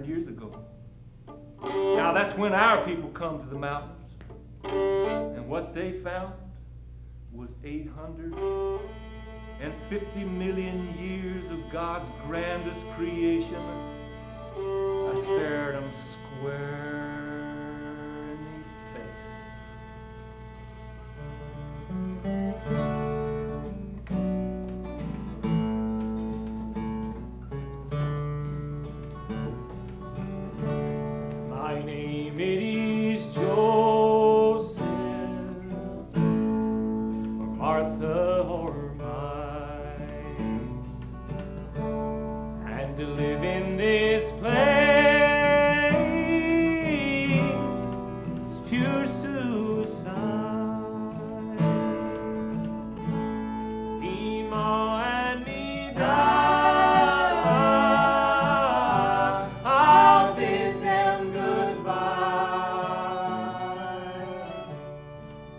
800 years ago. Now that's when our people come to the mountains. And what they found was 850 million years of God's grandest creation. I stared them square in the face. My name it is Joseph, or Martha, or mine, and to live in this place is pure suicide. Me, ma, and me die. I'll bid them goodbye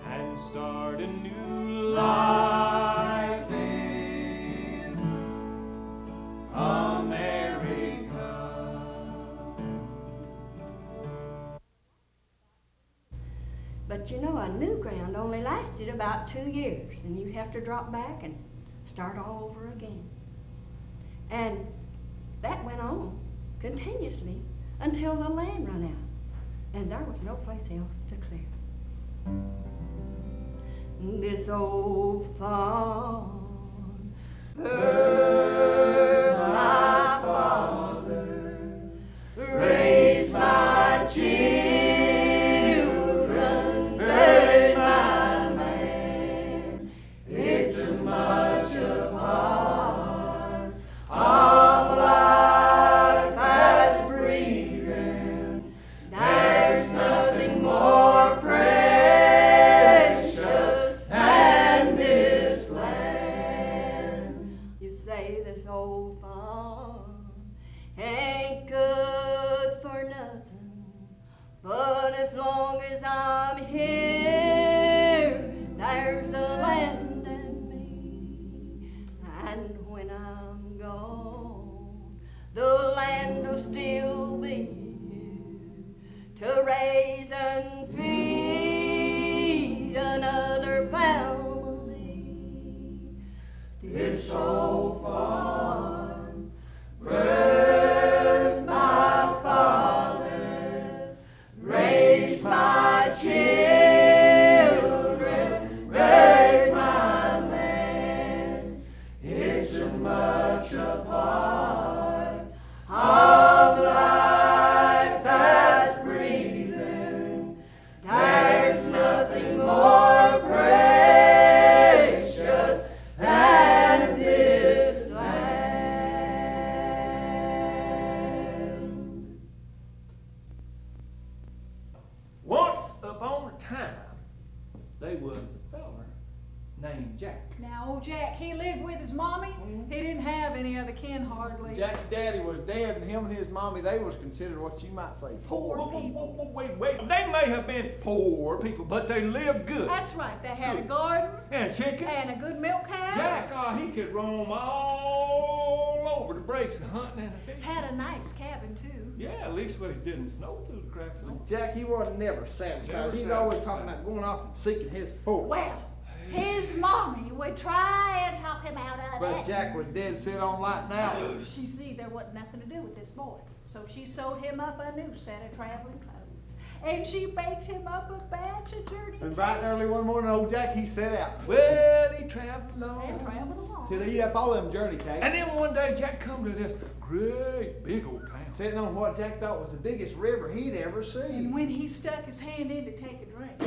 and start a new life in America. But you know, a new ground only lasted about 2 years, and you have to drop back and start all over again. And that went on continuously until the land ran out, and there was no place else to clear. This old farm birthed my father, raised my children, buried my man. It's as much a part of life as breathing. There's nothing more precious than this land. You say this old farm ain't good for nothing, but as long as I'm here, there's the land and me. And when I'm gone, the land will still be here to raise and feed another family. This old farm birthed my father, raised my children, buried my man. It's as much a part of life as breathing. There's nothing more precious than this land. Once upon a time, there was a feller named Jack. Now, old Jack, he lived with his mommy. He didn't have any other kin hardly. Jack's daddy was dead, and him and his mommy, they was considered what you might say Poor poor. people. Wait. They may have been poor people, but they lived good. That's right. They had a Good. garden And chicken. and a good milk cow. Jack, he could roam all over the breaks of hunting and fishing. Had a nice cabin, too. Yeah, at least when it didn't snow through the cracks of it. Jack, he wasn't never satisfied. Never He's always satisfied. talking about going off and seeking his fortune. Well, his mommy would try and talk him out of But that. Jack was dead set on lighting out. She see there wasn't nothing to do with this boy. So she sewed him up a new set of traveling clothes. And she baked him up a batch of journey And bright and early one morning, old Jack, he set out. Well, he traveled and along. traveled along. Till he eat up all them journey cakes. And then one day, Jack come to this great big old town. Sitting on what Jack thought was the biggest river he'd ever And seen. when he stuck his hand in to take a drink,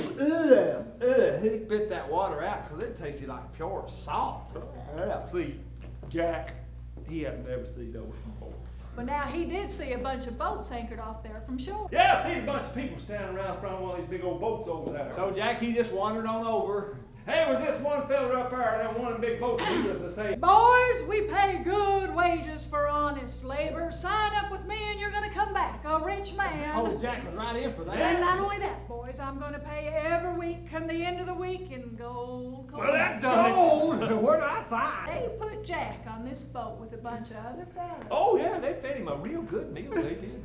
He spit that water out because it tasted like pure salt. See, Jack, he hadn't ever seen those before. but now he did see a bunch of boats anchored off there from shore. Yeah, I seen a bunch of people standing around in front of one of these big old boats over there. So Jack, he just wandered on over. Hey, was this one fella up there, that one of the big boats, he was to say, Boys, we pay good wages for honest labor. Sign up with me and you're going to come back a rich man. Old Jack was right in for And that. not only that, boys, I'm going to pay every week come the end of the week in gold coin. well, that done it. Gold? Where did I fine. They put Jack on this boat with a bunch of other fellas. Oh, yeah, they fed him a real good meal, they did.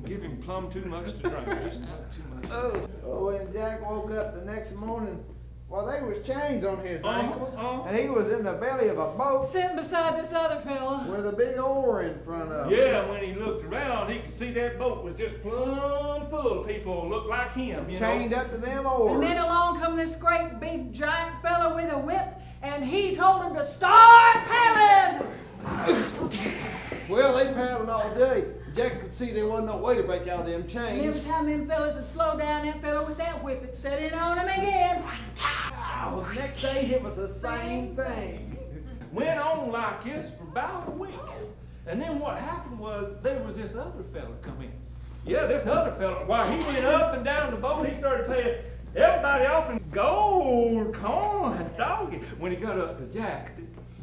Give him plumb too much to drink, just not too much. Oh, when Jack woke up the next morning, well, they was chains on his ankles, and he was in the belly of a boat Sitting beside this other fella. with a big oar in front of him. Yeah, when he looked around, he could see that boat was just plumb full of people who looked like him, you Chained know. up to them oars. And then along come this great big giant fella with a whip, and he told him to start paddling. Well, they paddled all day. Jack could see there wasn't no way to break out of them And chains. every time them fellas would slow down, that fella with that whip would set in on him again. Oh, the next day it was the same thing. Went on like this for about a week. And then what happened was, there was this other fella come in. Yeah, this other fella, while he went up and down the boat, he started paying everybody off in gold coin, doggy. When he got up to Jack,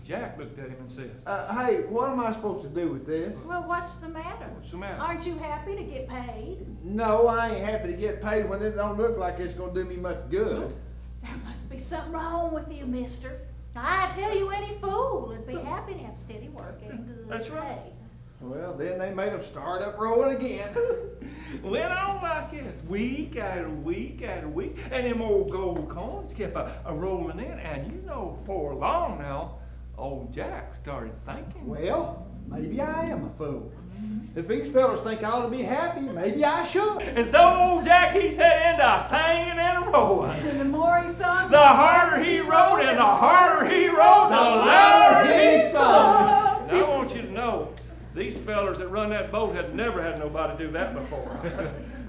Jack looked at him and says, Hey, what am I supposed to do with this? Well, what's the matter? "What's the matter?" Aren't you happy to get paid? No, I ain't happy to get paid when it don't look like it's gonna do me much good. There must be something wrong with you, mister. I tell you, any fool would be happy to have steady work and good That's right. pay. Well, then they made him start up rowing again. Went on like this, week after week after week, and them old gold coins kept rolling in, and you know, before long now, old Jack started thinking. Well, maybe I am a fool. If these fellas think I ought to be happy, maybe I should. And so old Jack, he set into singing and rowing. And the more he sung, The harder he rowed, and the harder he rowed, the louder he sung. Now I want you to know, these fellers that run that boat had never had nobody do that before.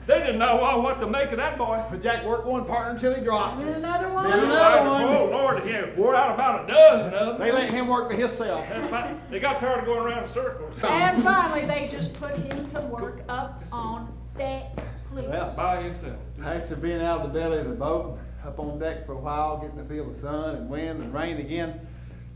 They didn't know what to make of that boy. But Jack worked one partner until he dropped. and then another one. Then another one. Oh, Lord, he wore out about a dozen of them. They let him work by himself. They got tired of going around in circles. And finally, they just put him to work up on that cliff. Well, By himself. after being out of the belly of the boat, up on deck for a while, getting to feel the sun and wind and rain again,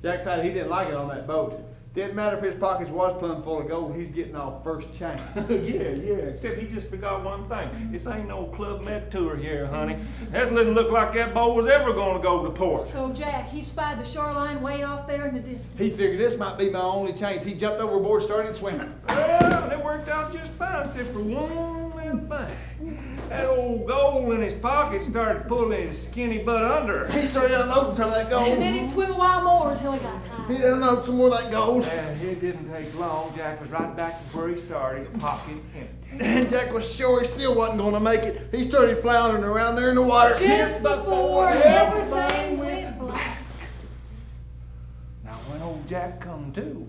Jack decided he didn't like it on that boat. Didn't matter if his pockets was plumb full of gold, he's getting off first chance. Yeah, except he just forgot one thing. This ain't no Club Med tour here, honey. That doesn't look like that boat was ever gonna go to port. So Jack, he spied the shoreline way off there in the distance. He figured this might be my only chance. He jumped overboard, started swimming. Well, it worked out just fine, except for one little thing. That old gold in his pocket started pulling his skinny butt under. He started unloading some of that gold. And then he'd swim a while more until he got He high. unloaded some more of that gold. And it didn't take long. Jack was right back to where he started, pockets empty. And Jack was sure he still wasn't going to make it. He started floundering around there in the water. Just before everything went black. Now, when old Jack come to,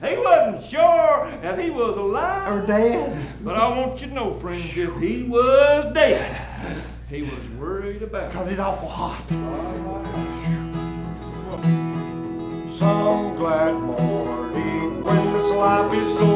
he wasn't sure if he was alive Or dead. But I want you to know, friends, if he was dead, he was worried about it. Because he's awful hot. Some glad morning when this life is over.